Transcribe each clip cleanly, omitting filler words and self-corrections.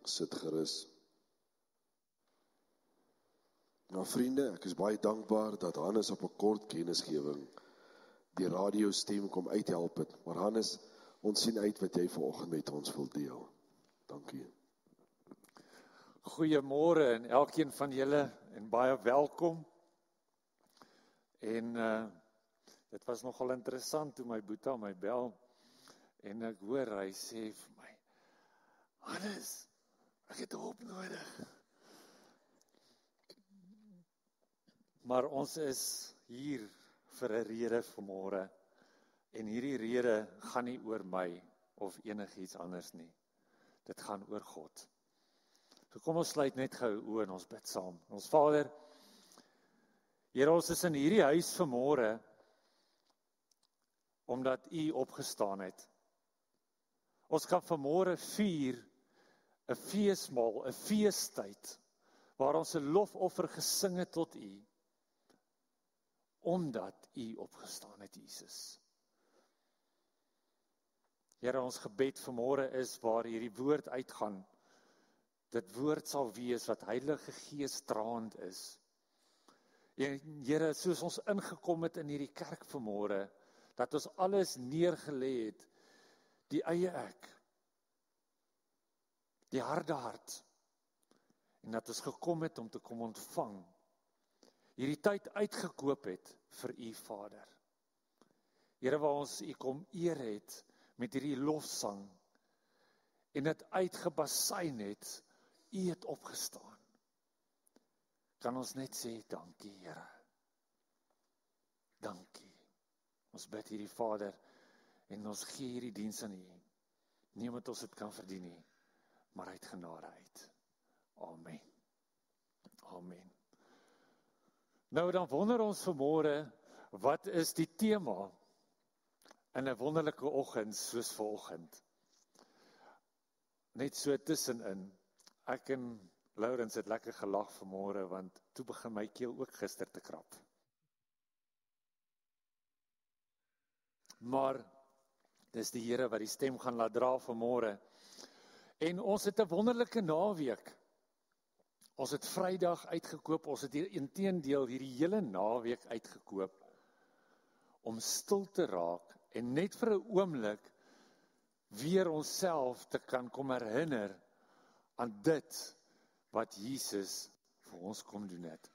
Sit gerus. Nou vriende, ek is baie dankbaar dat Hannes op 'n kort kennisgewing die radiostem kom uithelp het. Maar Hannes, ons sien uit wat jy vanoggend met ons wil deel. Dankie. Goeiemôre en elkeen van julle en baie welkom. En dit was nogal interessant toe my boetie my bel en ek hoor hy sê vir my, Hannes, ek het hulp nodig. Maar ons is hier vir 'n rede vanmôre en hierdie rede gaan nie oor my of enigiets anders nie. Dit gaan oor God. So kom ons sluit net gou oë en ons bid saam. Ons Vader, Here, ons is in hierdie huis vanmôre omdat U opgestaan het. Ons kan vanmôre vier 'n feesmaal, 'n feestyd waar ons 'n lofoffer gesing het tot U omdat U opgestaan het, Jesus. Here, ons gebed vanmôre is waar hierdie woord uitgaan. Dit woord sal wees wat Heilige Gees draand is. En Here, soos ons ingekom het in hierdie kerk vanmôre, dat ons alles neergelê het, die eie ek, die harde hart, en dat ons gekom het om te kom ontvang, hierdie tyd uitgekoop het vir U Vader. Here, waar ons U kom eer het met hierdie lofsang, en dit uitgebasyn het, U het opgestaan. Kan ons net sê, dankie Here. Dankie. Ons bid hierdie Vader, en ons gee hierdie diens aan U. Nie omdat ons dit kan verdien nie, maar uit genade uit. Amen. Amen. Nou dan wonder ons vanmôre, wat is die tema in 'n wonderlike oggend soos vanoggend? Net so tussenin. Ek en Laurens het lekker gelag vanmôre, want toe begin my keel ook gister te krap. Maar dis die Here wat die stem gaan laat dra vanmôre. En ons het 'n wonderlike naweek. Ons het Vrydag uitgekoop, ons het inteendeel hierdie hele naweek uitgekoop om stil te raak en net vir 'n oomblik weer onsself te kan kom herinner aan dit wat Jesus vir ons kom doen het.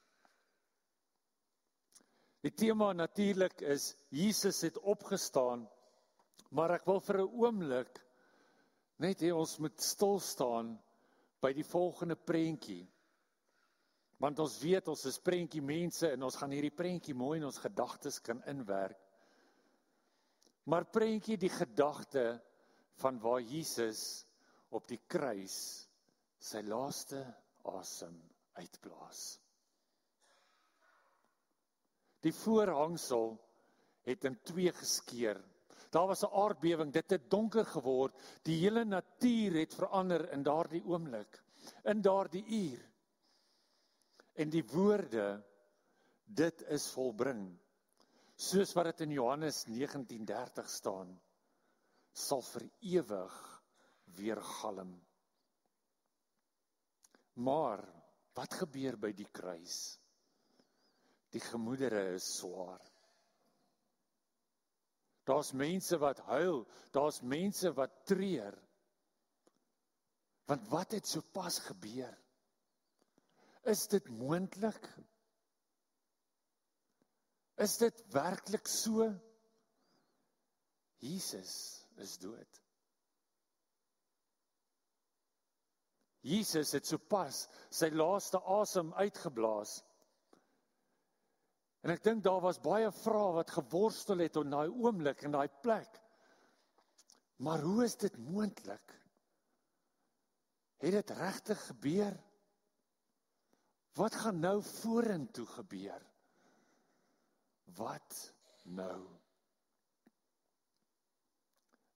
Die tema natuurlik is, Jesus het opgestaan, maar ek wil vir 'n oomblik net hê ons moet stil staan by die volgende prentjie. Want ons weet, ons is prentjie mense en ons gaan hierdie prentjie mooi in ons gedagtes kan inwerk. Maar prentjie die gedagte van waar Jesus op die kruis sy laaste asem uitblaas. Die voorhangsel het in twee geskeur. Daar was 'n aardbewing, dit het donker geword. Die hele natuur het verander in daardie oomblik, in daardie uur. En die woorde, dit is volbring, soos wat dit in Johannes 19:30 staan, sal vir ewig weergalm. Maar, wat gebeur by die kruis? Die gemoedere is swaar. Daar's mense wat huil, daar's mense wat treur. Want wat het sopas gebeur? Is dit moontlik? Is dit werklik so? Jesus is dood. Jesus het sopas sy laaste asem uitgeblaas. En ek dink daar was baie vrae wat geworstel het in daai oomblik en daai plek. Maar hoe is dit moontlik? Het dit regtig gebeur? Wat gaan nou vorentoe gebeur? Wat nou?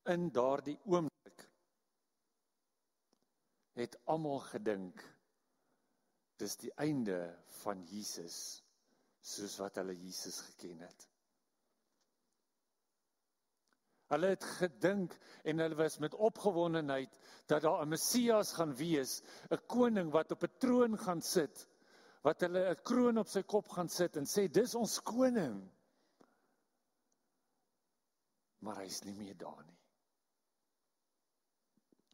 In daardie oomblik het almal gedink, dis die einde van Jesus, soos wat hulle Jesus geken het. Hulle het gedink en hulle was met opgewondenheid dat daar 'n Messias gaan wees, 'n koning wat op 'n troon gaan sit, wat hulle 'n kroon op sy kop gaan sit en sê, dis ons koning. Maar hy is nie meer daar nie.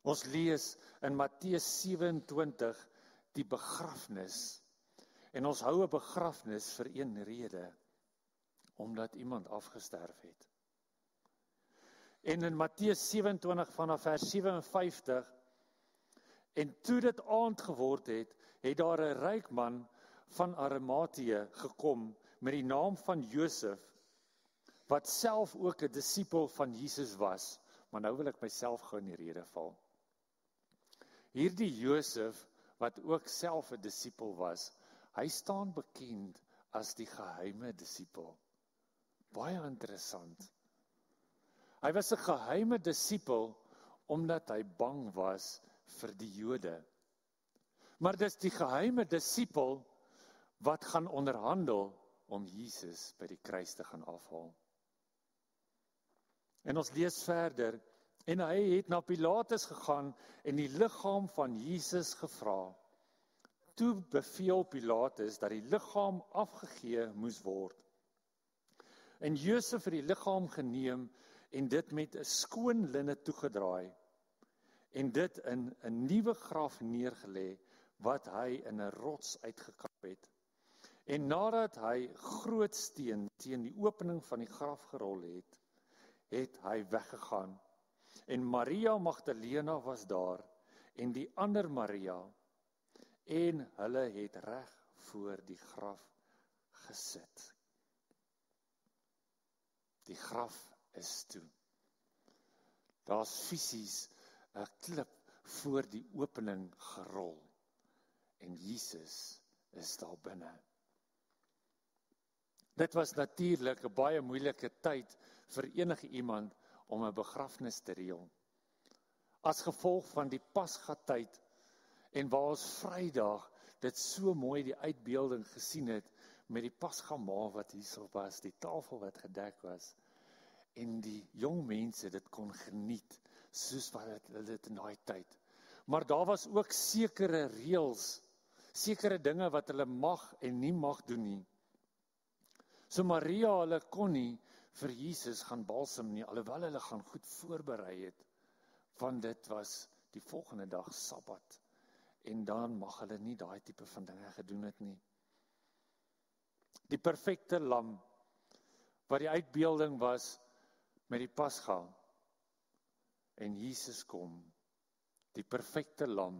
Ons lees in Matteus 27 die begrafnis. En ons hou 'n begrafnis vir een rede, omdat iemand afgesterf het. En in Matteus 27 vanaf vers 57, en toe dit aand geword het, het daar 'n ryk man van Arimatea gekom met die naam van Josef, wat self ook 'n disipel van Jesus was. Maar nou wil ek myself gou in die rede val. Hierdie Josef, wat ook self 'n disipel was, hy staan bekend as die geheime disipel. Baie interessant. Hy was 'n geheime disipel omdat hy bang was vir die Jode. Maar dis die geheime disipel wat gaan onderhandel om Jesus by die kruis te gaan afhaal. En ons lees verder, en hy het na Pilatus gegaan en die liggaam van Jesus gevra. Toe beveel Pilatus dat die liggaam afgegee moes word. En Josef het die liggaam geneem en dit met 'n skoon linne toegedraai en dit in 'n nuwe graf neergelê wat hy in 'n rots uitgekap het. En nadat hy groot steen teen die opening van die graf gerol het, het hy weggegaan. En Maria Magdalena was daar en die ander Maria, en hulle het reg voor die graf gesit. Die graf is toe. Daar's fisies 'n klip voor die opening gerol en Jesus is daar binne. Dit was natuurlik 'n baie moeilike tyd vir enige iemand om 'n begrafnis te reël. As gevolg van die Pasga-tyd en waar ons Vrydag dit so mooi die uitbeelding gesien het met die Pasga-maal wat hierso was, die tafel wat gedek was en die jong mense dit kon geniet soos wat hulle dit in daai tyd. Maar daar was ook sekere reëls, sekere dinge wat hulle mag en nie mag doen nie. So Maria, hulle kon nie vir Jesus gaan balsam nie, alhoewel hulle gaan goed voorberei het, want dit was die volgende dag Sabbat, en dan mag hulle nie daai tipe van dinge gedoen het nie. Die perfekte lam, wat die uitbeelding was met die Pasga, en Jesus kom, die perfekte lam,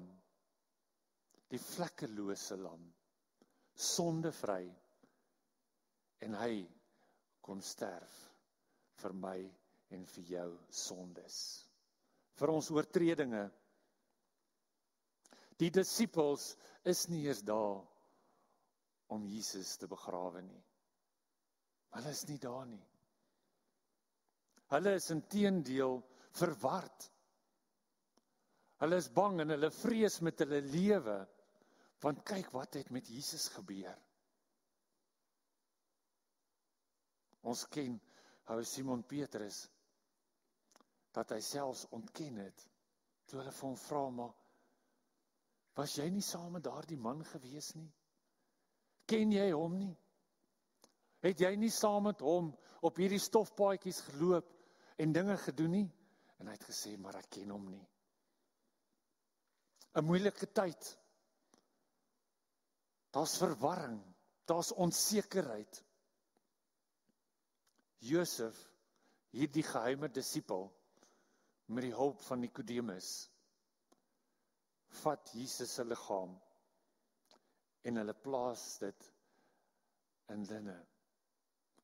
die vlekkelose lam, sondevry, en hy kon sterf vir my en vir jou sondes, vir ons oortredinge. Die disippels is nie eers daar om Jesus te begrawe nie. Hulle is nie daar nie. Hulle is inteendeel verward. Hulle is bang en hulle vrees met hulle lewe, want kyk wat het met Jesus gebeur. Ons ken Simon Petrus, dat hy selfs ontken het, toe hulle vir hom vra, maar was jy nie saam met daardie man gewees nie? Ken jy hom nie? Het jy nie saam met hom op hierdie stofpaadjies geloop en dinge gedoen nie? En hy het gesê, maar ek ken hom nie. 'n moeilike tyd. Daar's verwarring, daar's onsekerheid. Josef, hierdie geheime disipel, met die hulp van Nikodemus, vat Jesus se liggaam en hulle plaas dit in linne.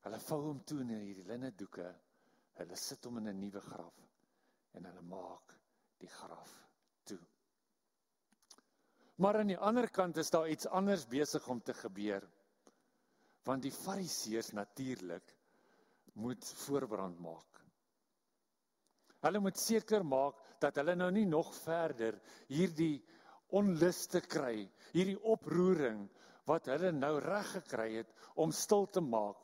Hulle vou hom toe in hierdie linne doeke, hulle sit hom in 'n nuwe graf en hulle maak die graf toe. Maar aan die ander kant is daar iets anders besig om te gebeur, want die Fariseërs natuurlik moet voorbrand maak. Hulle moet seker maak dat hulle nou nie nog verder hierdie onluste kry, hierdie oproering wat hulle nou reg gekry het om stil te maak.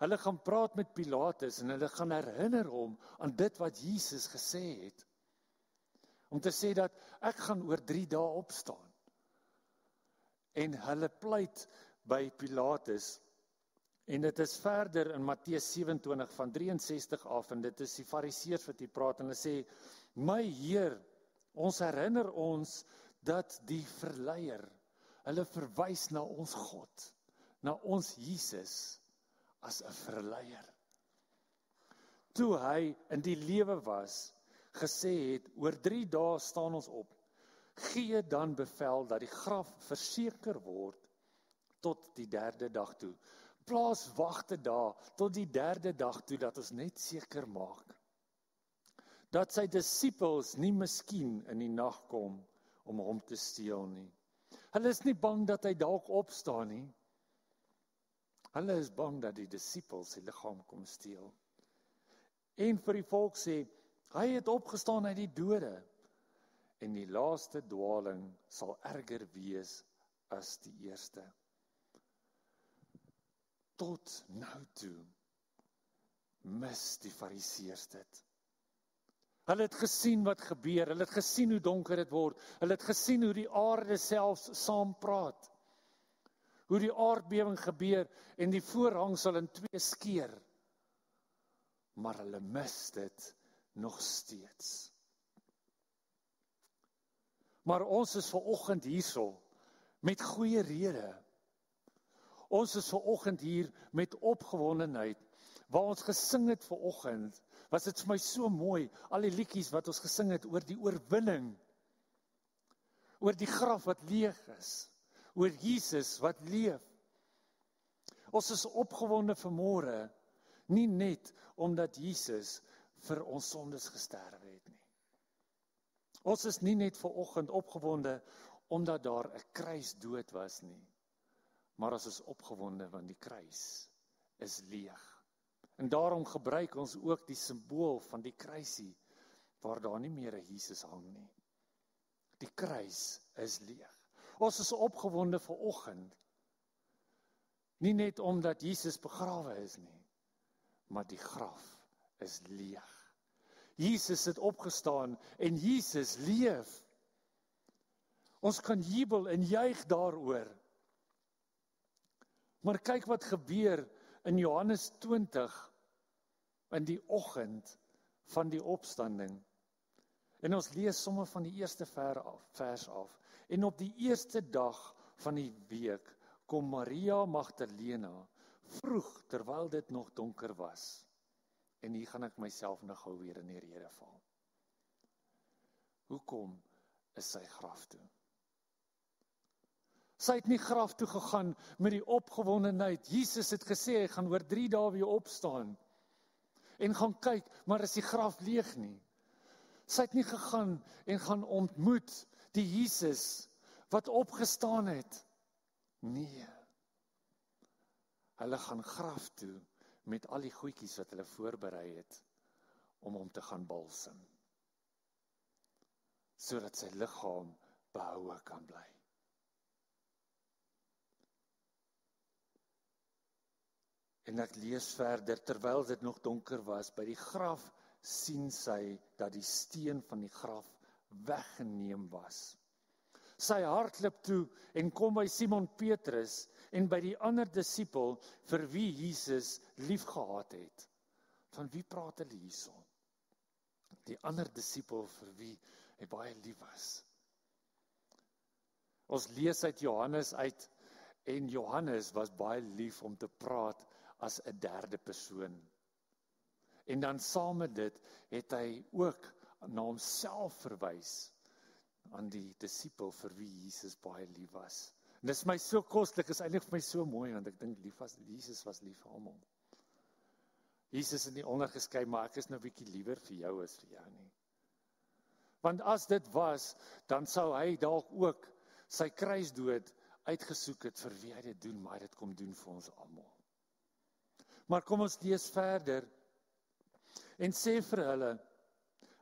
Hulle gaan praat met Pilatus en hulle gaan herinner hom aan dit wat Jesus gesê het. Om te sê dat ek gaan oor 3 dae opstaan. En hulle pleit by Pilatus. En dit is verder in Matteus 27 van 63 af, en dit is die Fariseërs wat hier praat, en hulle sê, my Heer, ons herinner ons dat die verleier, hulle verwys na ons God, na ons Jesus, as 'n verleier. Toe hy in die lewe was, gesê het, oor 3 dae staan ons op, gee dan bevel dat die graf verseker word tot die 3de dag toe. Plaas wagte daar tot die 3de dag toe, dat ons net seker maak, dat sy disippels nie miskien in die nag kom om hom te steel nie. Hulle is nie bang dat hy dalk opstaan nie. Hulle is bang dat die disippels sy liggaam kom steel. En vir die volk sê, hy het opgestaan uit die dode, en die laaste dwaling sal erger wees as die eerste. Tot nou toe mis die Fariseërs dit. Hulle het gesien wat gebeur, hulle het gesien hoe donker dit word, hulle het gesien hoe die aarde selfs saam praat, hoe die aardbewing gebeur en die voorhang sal in 2 skeur, maar hulle mis dit nog steeds. Maar ons is vanoggend hierso met goeie rede. Ons is vanoggend hier met opgewondenheid, waar ons gesing het vanoggend, was dit vir my so mooi, al die liedjies wat ons gesing het oor die oorwinning, oor die graf wat leeg is, oor Jesus wat leef. Ons is opgewonde vanmôre, nie net omdat Jesus vir ons sondes gesterf het nie. Ons is nie net vanoggend opgewonde omdat daar 'n kruisdood was nie, maar ons is opgewonde want die kruis is leeg. En daarom gebruik ons ook die simbool van die kruisie, waar daar nie meer 'n Jesus hang nie. Die kruis is leeg. Ons is opgewonde vanoggend, nie net omdat Jesus begrawe is nie, maar die graf is leeg. Jesus het opgestaan en Jesus leef. Ons kan jubel en juig daaroor. Maar kyk wat gebeur in Johannes 20, in die oggend van die opstanding. En ons lees sommer van die eerste vers af. En op die eerste dag van die week kom Maria Magdalena vroeg, terwyl dit nog donker was. En hier gaan ek myself nou gou weer in die rede val. Hoekom is sy graf toe? Sy het nie graf toe gegaan met die opgewondenheid. Jesus het gesê, hy gaan oor 3 dae weer opstaan. En gaan kyk, maar is die graf leeg nie. Sy het nie gegaan en gaan ontmoet die Jesus wat opgestaan het. Nee. Hulle gaan graf toe met al die goedjies wat hulle voorberei het om hom te gaan balsem, sodat sy liggaam behoue kan bly. En ek lees verder, terwyl dit nog donker was, by die graf sien sy dat die steen van die graf weggeneem was. Sy hardloop toe en kom by Simon Petrus en by die ander disipel vir wie Jesus liefgehad het. Van wie praat hulle hierso? Die ander disipel vir wie hy baie lief was. Ons lees uit Johannes uit, en Johannes was baie lief om te praat as 'n derde persoon. En dan saam met dit het hy ook na homself verwys aan die disipel vir wie Jesus baie lief was. En dit is my so koslik, is eintlik vir my so mooi, want ek dink Jesus was lief vir almal. Jesus is nie ondergeskei, maar ek is nou bietjie liewer vir jou as vir jou nie. Want as dit was, dan sou hy dalk ook sy kruisdood uitgesoek het vir wie hy dit doen, maar hy dit kom doen vir ons almal. Maar kom ons lees verder en sê vir hulle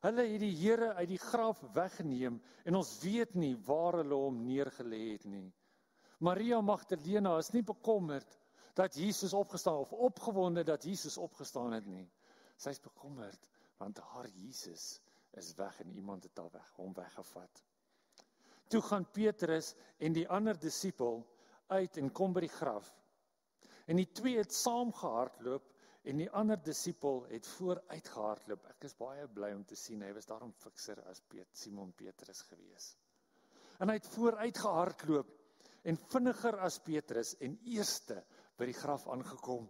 het die Here uit die graf weggeneem en ons weet nie waar hulle hom neergelê het nie. Maria Magdalena is nie bekommerd dat Jesus opgestaan of opgewonde dat Jesus opgestaan het nie. Sy is bekommerd, want haar Jesus is weg en iemand het hom weggevat. Toe gaan Petrus en die ander disipel uit en kom by die graf. En die twee het saam gehardloop en die ander disipel het vooruit gehardloop. Ek is baie bly om te sien, hy was daarom fikser as Simon Petrus gewees. En hy het vooruit gehardloop en vinniger as Petrus en eerste by die graf aangekom.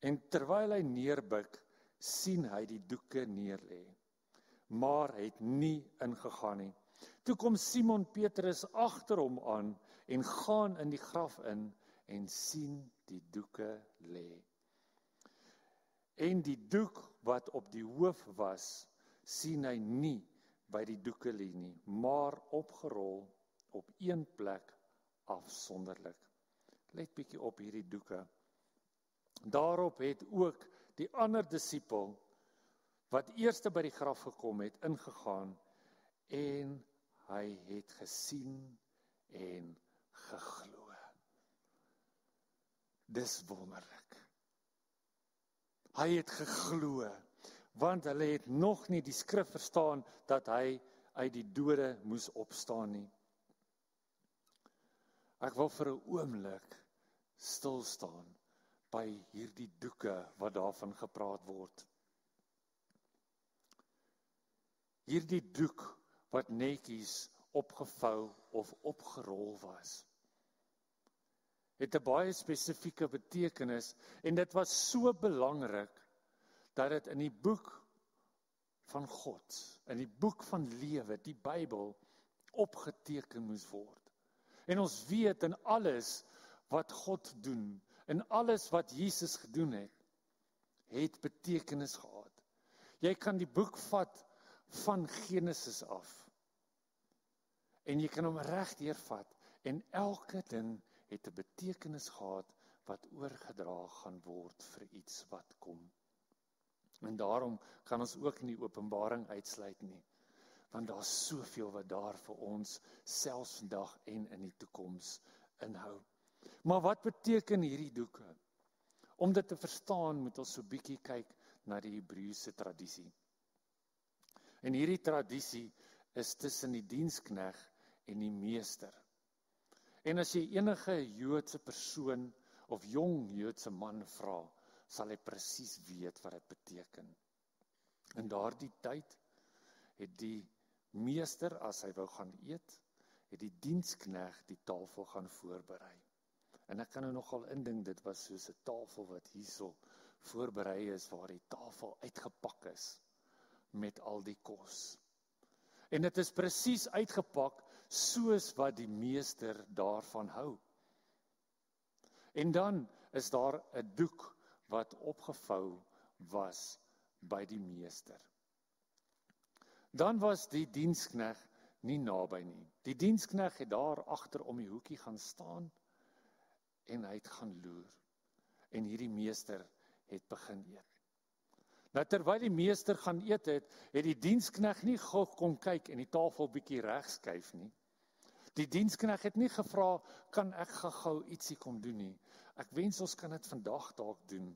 En terwyl hy neerbuk, sien hy die doeke neerlê, maar hy het nie ingegaan nie. Toe kom Simon Petrus agter hom aan en gaan in die graf in en sien die doeke lê. En die doek wat op die hoof was, sien hy nie by die doeke lê nie, maar opgerol op een plek afsonderlik. Let bietjie op hierdie doeke. Daarop het ook die ander disipel, wat eerste by die graf gekom het, ingegaan, en hy het gesien en geglo. Dis wonderlik. Hy het geglo, want hulle het nog nie die skrif verstaan, dat hy uit die dode moes opstaan nie. Ek wil vir 'n oomblik stil staan by hierdie doeke wat daarvan gepraat word. Hierdie doek wat netjies opgevou of opgerol was, het 'n baie spesifieke betekenis en dit was so belangrik dat dit in die boek van God, in die boek van lewe, die Bybel, opgeteken moes word. En ons weet in alles wat God doen, in alles wat Jesus gedoen het betekenis gehad. Jy kan die boek vat van Genesis af en jy kan hom regdeur vat en elke ding het 'n betekenis gehad wat oorgedra gaan word vir iets wat kom. En daarom kan ons ook nie Openbaring uitsluit nie, want daar's soveel wat daar vir ons selfs vandag en in die toekoms inhou. Maar wat beteken hierdie doeke? Om dit te verstaan, moet ons so bietjie kyk na die Hebreëse tradisie. En hierdie tradisie is tussen die dienskneg en die meester. En as jy enige Joodse persoon of jong Joodse man vra, sal hy presies weet wat dit beteken. In daardie tyd het die meester, as hy wou gaan eet, het die dienskneg die tafel gaan voorberei. En ek kan nou nogal indink, dit was soos 'n tafel wat hierso voorberei is, waar die tafel uitgepak is met al die kos. En dit is presies uitgepak soos wat die meester daarvan hou. En dan is daar 'n doek wat opgevou was by die meester. Dan was die dienskneg nie naby nie. Die dienskneg het daar agter om die hoekie gaan staan en hy het gaan loer. En hierdie meester het begin eet. Nou terwyl die meester gaan eet het die dienskneg nie gou kom kyk en die tafel bietjie reg skuif nie. Die dienskneg het nie gevra, kan ek gou ietsie kom doen nie. Ek wens ons kan dit vandag dalk doen.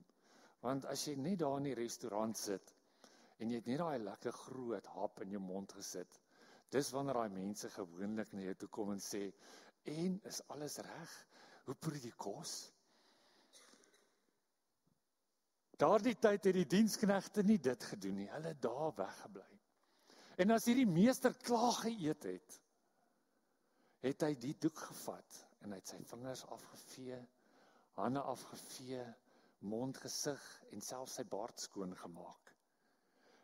Want as jy net daar in die restaurant sit en jy het net daai lekker groot hap in jou mond gesit, dis wanneer daai mense gewoonlik na jou toe kom en sê, en is alles reg? Hoe proe die kos? Daardie tyd het die diensknegte nie dit gedoen nie, hulle het daar weggebly. En as hierdie meester klaar geëet het hy die doek gevat en hy het sy vingers afgevee, hande afgevee, mond, gesig en selfs sy baard skoon gemaak.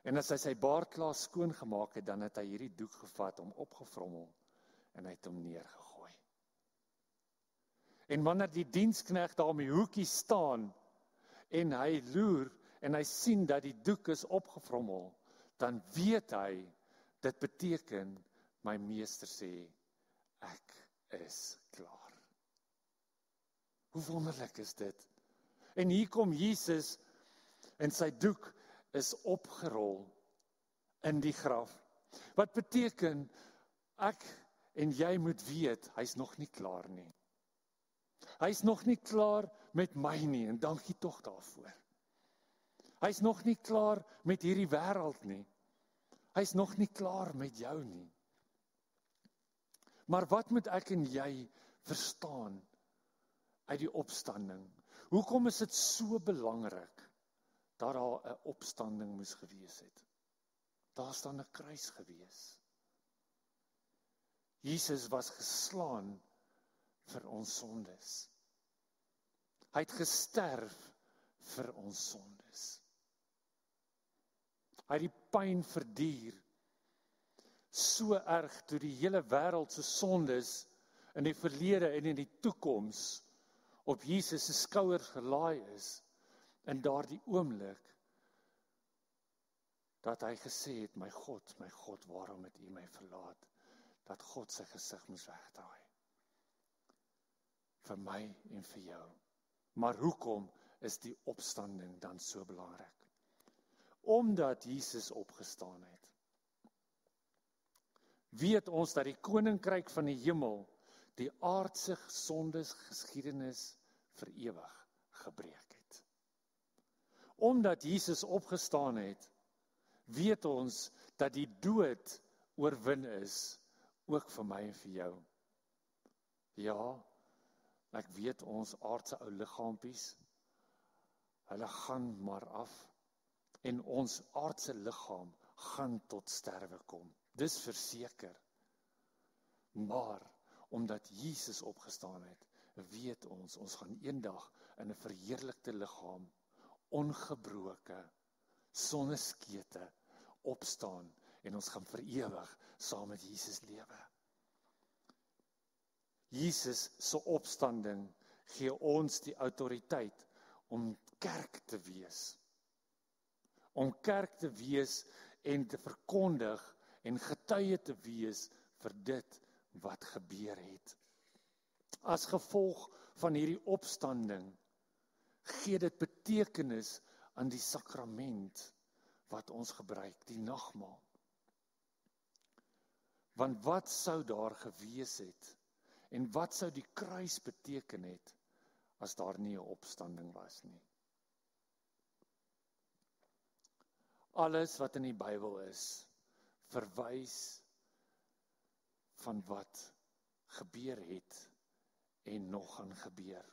En as hy sy baard klaar skoon gemaak het, dan het hy hierdie doek gevat, hom opgevrommel en hy het hom neergegooi. En wanneer die dienskneg daar om die hoekie staan en hy loer en hy sien dat die doek is opgevrommel, dan weet hy, dit beteken, my meester sê, ek is klaar. Hoe wonderlik is dit? En hier kom Jesus en sy doek is opgerol in die graf. Wat beteken, ek en jy moet weet, hy's nog nie klaar nie. Hy's nog nie klaar met my nie, en dankie tog daarvoor. Hy's nog nie klaar met hierdie wêreld nie. Hy's nog nie klaar met jou nie. Maar wat moet ek en jy verstaan uit die opstanding? Hoekom is dit so belangrik dat daar 'n opstanding moes gewees het? Daar's dan 'n kruis gewees. Jesus was geslaan vir ons sondes. Hy het gesterf vir ons sondes. Hy het die pyn verduur, so erg toe die hele wêreld se sondes in die verlede en in die toekoms op Jesus se skouers gelaai is, in daardie oomblik dat hy gesê het, my God, waarom het U my verlaat? Dat God sy gesig moes wegdraai. Vir my en vir jou. Maar hoekom is die opstanding dan so belangrik? Omdat Jesus opgestaan het. Weet ons dat die koninkryk van die hemel die aardse sondesgeskiedenis vir ewig gebreek het. Omdat Jesus opgestaan het, weet ons dat die dood oorwin is, ook vir my en vir jou. Ja, ek weet ons aardse ou liggaampies, hulle gaan maar af, en ons aardse liggaam gaan tot sterwe kom. Dis verseker. Maar, omdat Jesus opgestaan het, weet ons gaan eendag in 'n verheerlikte liggaam, ongebroke, sonder skete, opstaan, en ons gaan vir ewig saam met Jesus lewe. Jesus se opstanding gee ons die autoriteit om kerk te wees. Om kerk te wees en te verkondig en getuie te wees vir dit wat gebeur het. As gevolg van hierdie opstanding gee dit betekenis aan die sakrament wat ons gebruik, die nagmaal. Want wat sou daar gewees het en wat sou die kruis beteken het as daar nie 'n opstanding was nie? Alles wat in die Bybel is, verwys van wat gebeur het en nog gaan gebeur.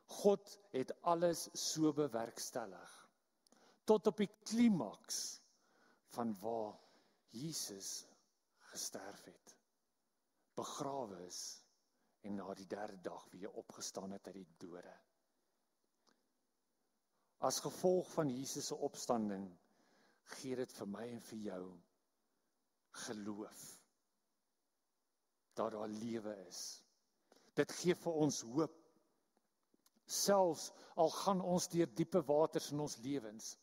God het alles so bewerkstellig, tot op die klimaks van waar Jesus gesterf het, begrawe is en na die 3de dag weer opgestaan het uit die dode. As gevolg van Jesus se opstanding gee dit vir my en vir jou geloof dat daar lewe is. Dit gee vir ons hoop. Selfs al gaan ons deur diepe waters in ons lewens.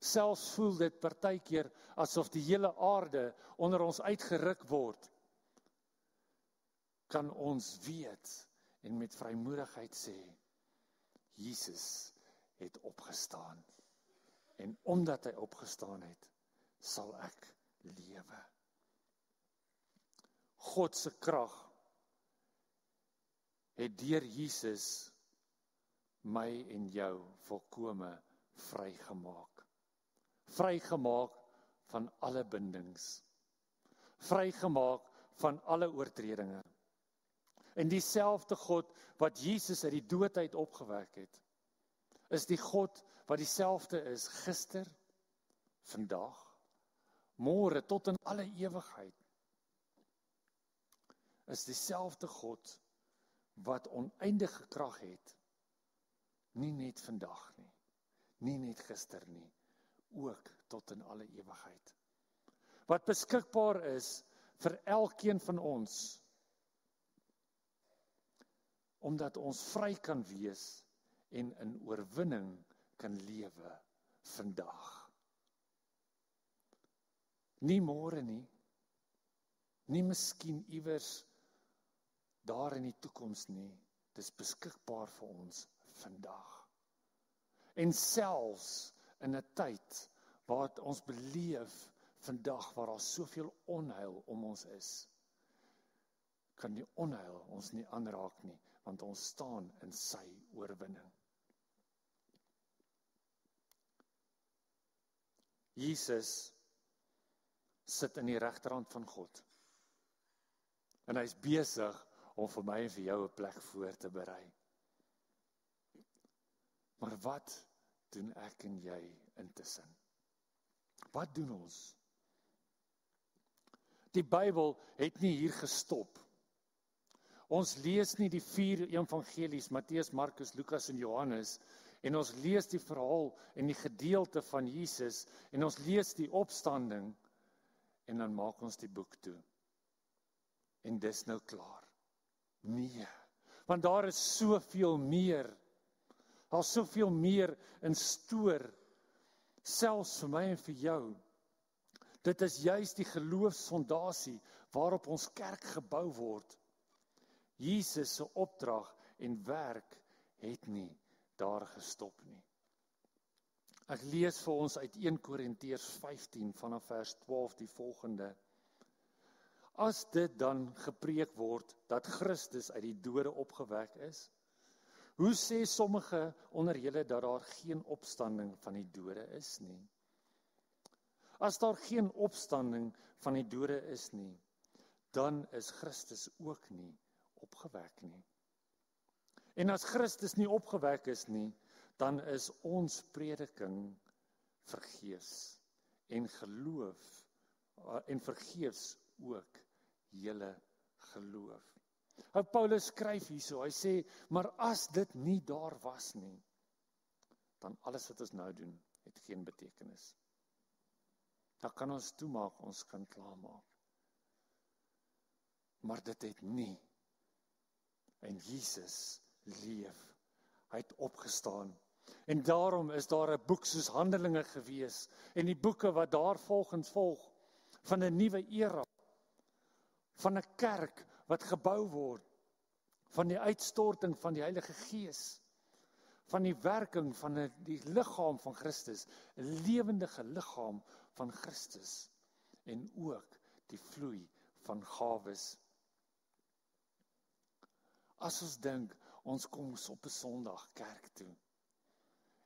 Selfs voel dit partykeer asof die hele aarde onder ons uitgeruk word, kan ons weet en met vrymoedigheid sê, Jesus het opgestaan. En omdat hy opgestaan het, sal ek lewe. God se krag het deur Jesus my en jou volkome vrygemaak. Vrygemaak van alle bindings. Vrygemaak van alle oortredinge. En dieselfde God wat Jesus uit die dood uit opgewek het, is die God wat dieselfde is gister, vandag, môre tot in alle ewigheid. Is dieselfde God wat oneindige krag het, nie net vandag nie, nie net gister nie, ook tot in alle ewigheid. Wat beskikbaar is vir elkeen van ons, omdat ons vry kan wees en in oorwinning kan lewe vandag. Nie môre nie, nie miskien iewers daar in die toekoms nie, dis beskikbaar vir ons vandag. En selfs in 'n tyd waar ons beleef vandag waar daar soveel onheil om ons is, kan die onheil ons nie aanraak nie, want ons staan in sy oorwinning. Jesus sit in die regterhand van God. En hy is besig om vir my en vir jou 'n plek voor te berei. Maar wat doen ek en jy intussen? Wat doen ons? Die Bybel het nie hier gestop. Ons lees nie die 4 evangelies, Matteus, Markus, Lukas en Johannes, en ons lees die verhaal en die gedeelte van Jesus, en ons lees die opstanding, en dan maak ons die boek toe. En dis nou klaar. Nee, want daar is soveel meer. Daar is soveel meer in stoor, selfs vir my en vir jou. Dit is juist die geloofsfondasie waarop ons kerk gebou word. Jesus se opdrag en werk het nie daar gestop nie. Ek lees vir ons uit 1 Korintiërs 15 vanaf vers 12 die volgende. As dit dan gepreek word dat Christus uit die dode opgewek is, hoe sê sommige onder julle dat daar geen opstanding van die dode is nie? As daar geen opstanding van die dode is nie, dan is Christus ook nie opgewek nie. En as Christus nie opgewek is nie, dan is ons prediking vergeefs en vergeefs ook julle geloof. Paulus skryf hierso, hy sê, maar as dit nie daar was nie, dan alles wat ons nou doen, het geen betekenis. Dan kan ons toemaak, ons kan klaarmaak. Maar dit het nie. En Jesus leef. Hy het opgestaan. En daarom is daar 'n boek soos Handelinge gewees, en die boeke wat daar volgens volg, van 'n nuwe era, van 'n kerk wat gebou word, van die uitstorting van die Heilige Gees, van die werking van die liggaam van Christus, 'n lewendige liggaam van Christus, en ook die vloei van gawes. As ons dink, ons kom op 'n Sondag kerk toe,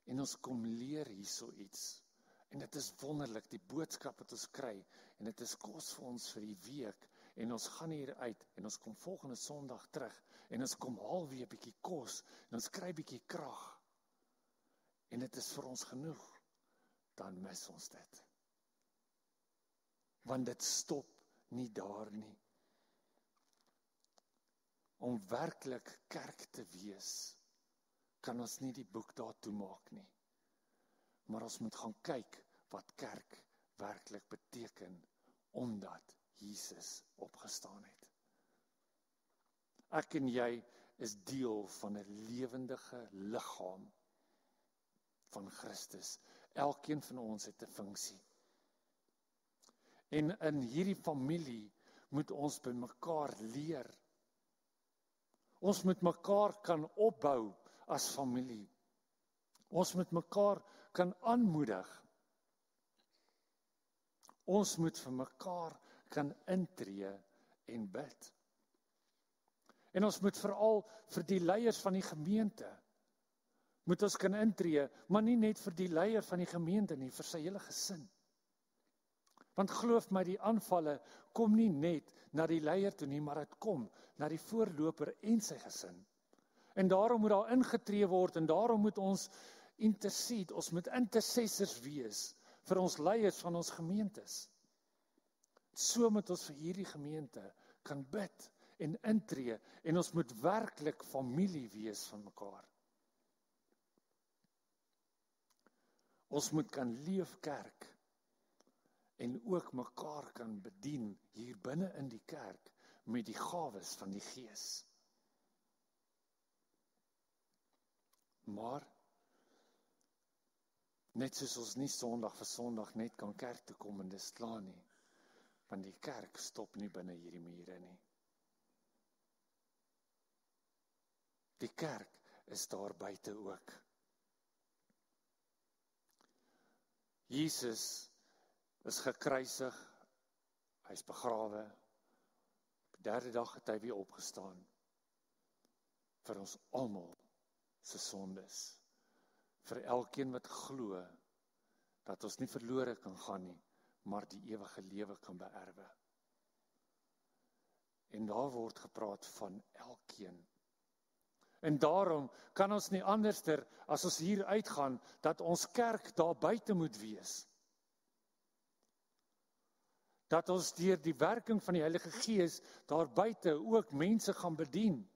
en ons kom leer hierso iets, en dit is wonderlik, die boodskap wat ons kry, en dit is kos vir ons vir die week, en ons gaan hier uit, en ons kom volgende Sondag terug, en ons kom halfweg 'n bietjie kos, en ons kry 'n bietjie krag, en dit is vir ons genoeg, dan mis ons dit. Want dit stop nie daar nie. Om werklik kerk te wees, kan ons nie die boek daar toemaak nie. Maar ons moet gaan kyk wat kerk werklik beteken, omdat Jesus opgestaan het. Ek en jy is deel van 'n lewendige liggaam van Christus. Elkeen van ons het 'n funksie. En in hierdie familie moet ons by mekaar leer. Ons moet mekaar kan opbou as familie. Ons moet mekaar kan aanmoedig. Ons moet vir mekaar kan intree en bid. En ons moet veral vir die leiers van die gemeente, moet ons kan intree, maar nie net vir die leier van die gemeente nie, vir sy hele gesin. Want geloof my, die aanvalle kom nie net na die leier toe nie, maar dit kom na die voorloper en sy gesin. En daarom moet daar ingetree word, en daarom moet ons intercede, ons moet intercessors wees vir ons leiers van ons gemeentes. So moet ons vir hierdie gemeente kan bid en intree, en ons moet werklik familie wees van mekaar. Ons moet kan leef kerk, en ook mekaar kan bedien hier binne in die kerk met die gawes van die Gees. Maar net soos ons nie Sondag vir Sondag net kan kerk toe kom en dis klaar nie, want die kerk stop nie binne hierdie mure nie. Die kerk is daar buite ook. Jesus is gekruisig, hy is begrawe, Derde dag het hy weer opgestaan. Vir ons almal se sondes. Vir elkeen wat glo, dat ons nie verlore kan gaan nie, maar die ewige lewe kan beerwe. En daar word gepraat van elkeen. En daarom kan ons nie anderster, as ons hier uitgaan, dat ons kerk daar buite moet wees. Dat ons deur die werking van die Heilige Gees daar buite ook mense gaan bedien.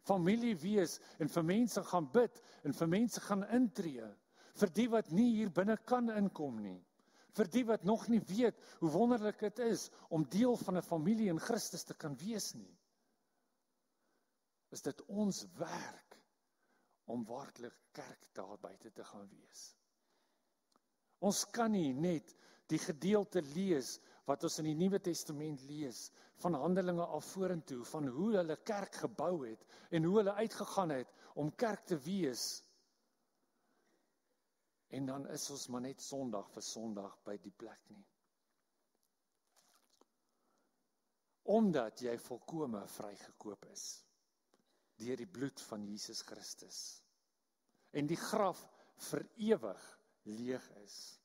Familie wees en vir mense gaan bid en vir mense gaan intree. Vir die wat nie hier binne kan inkom nie. Vir die wat nog nie weet hoe wonderlik dit is om deel van 'n familie in Christus te kan wees nie. Is dit ons werk om werklik kerk daar buite te gaan wees. Ons kan nie net die gedeelte lees wat ons in die Nuwe Testament lees, van Handelinge af vorentoe, van hoe hulle kerk gebou het, en hoe hulle uitgegaan het om kerk te wees. En dan is ons maar net Sondag vir Sondag by die plek nie. Omdat jy volkome vrygekoop is, deur die bloed van Jesus Christus, en die graf vir ewig leeg is,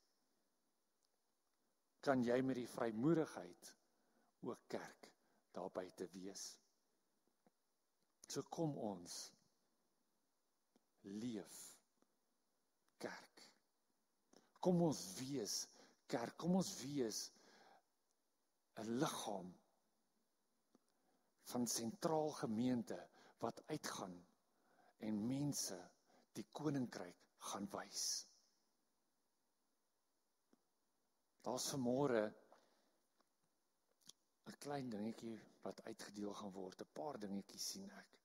kan jy met die vrymoedigheid ook kerk daar buite wees. So kom ons leef kerk. Kom ons wees kerk, kom ons wees 'n liggaam van sentraal gemeente wat uitgaan en mense die koninkryk gaan wys. Daar's vanmôre 'n klein dingetjie wat uitgedeel gaan word, 'n paar dingetjies sien ek.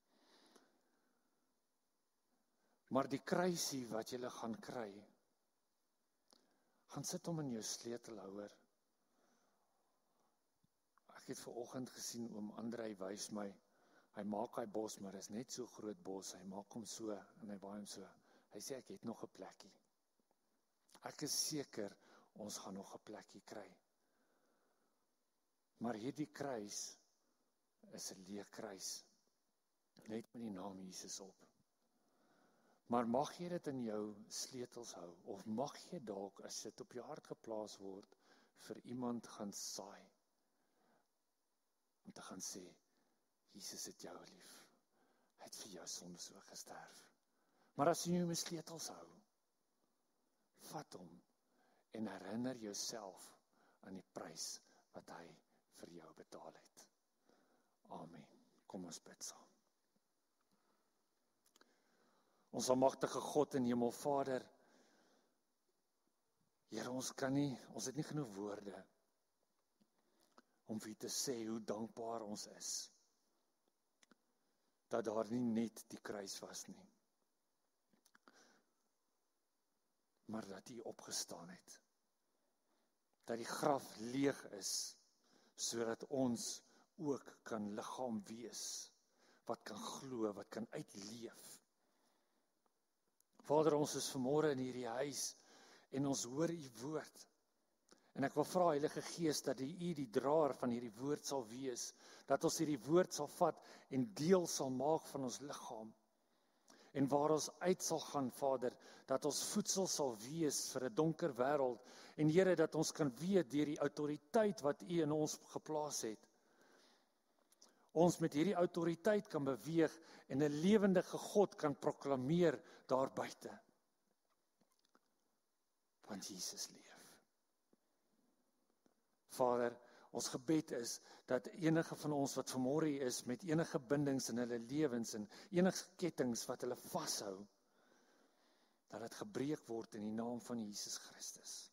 Maar die kruisie wat jy gaan kry, gaan sit hom in jou sleutelhouer. Ek het vanoggend gesien oom Andrei wys my, hy maak hy bos, maar is net so groot bos, hy maak hom so, en hy waai hom so. Hy sê, ek het nog 'n plekkie. Ek is seker, ons gaan nog 'n plekkie kry. Maar hierdie kruis is 'n leë kruis, net met die naam Jesus op. Maar mag jy dit in jou sleutels hou, of mag jy dalk, as dit op jou hart geplaas word, vir iemand gaan saai, om te gaan sê, Jesus het jou lief, hy het vir jou sondes so gesterf. Maar as jy hom in sleutels hou, vat hom, en herinner jouself aan die prys wat hy vir jou betaal het. Amen. Kom ons bid saam. Ons almagtige God en Hemelvader, Here, ons het nie genoeg woorde om vir U te sê hoe dankbaar ons is, dat daar nie net die kruis was nie, maar dat U opgestaan het, dat die graf leeg is, sodat ons ook kan liggaam wees, wat kan glo, wat kan uitleef. Vader, ons is vanmôre in hierdie huis, en ons hoor U woord, en ek wil vra Heilige Gees, dat U die draer van hierdie woord sal wees, dat ons hierdie woord sal vat, en deel sal maak van ons liggaam, en waar ons uit sal gaan, Vader, dat ons voedsel sal wees vir 'n donker wêreld, en Here, dat ons kan weet deur die autoriteit wat U in ons geplaas het, ons met hierdie autoriteit kan beweeg en 'n lewendige God kan proklameer daar buite. Want Jesus leef. Vader, ons gebed is dat enige van ons wat vanmôre hier is met enige bindings in hulle lewens en enige kettinge wat hulle vashou, dat dit gebreek word in die naam van Jesus Christus.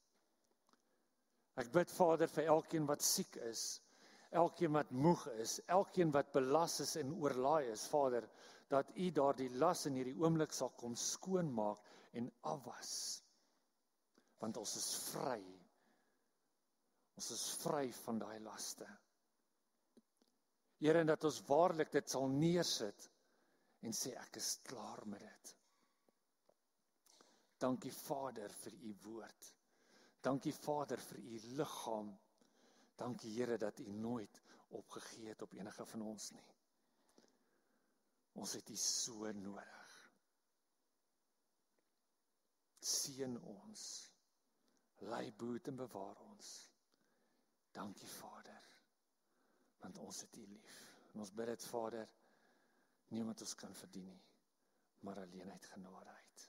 Ek bid, Vader, vir elkeen wat siek is, elkeen wat moeg is, elkeen wat belas is en oorlaai is, Vader, dat U daardie las in hierdie oomblik sal kom skoonmaak en afwas. Want ons is vry. Ons is vry van daai laste. Here, en dat ons waarlik dit sal neersit en sê, ek is klaar met dit. Dankie, Vader, vir U woord. Dankie, Vader, vir U liggaam. Dankie, Here, dat U nooit opgehou gegee het op enige van ons nie. Ons het U so nodig. Seën ons, lei boet en bewaar ons. Dankie Vader, want ons het U lief. En ons bid dit Vader, nie omdat ons kan verdien nie, maar alleen uit genade uit.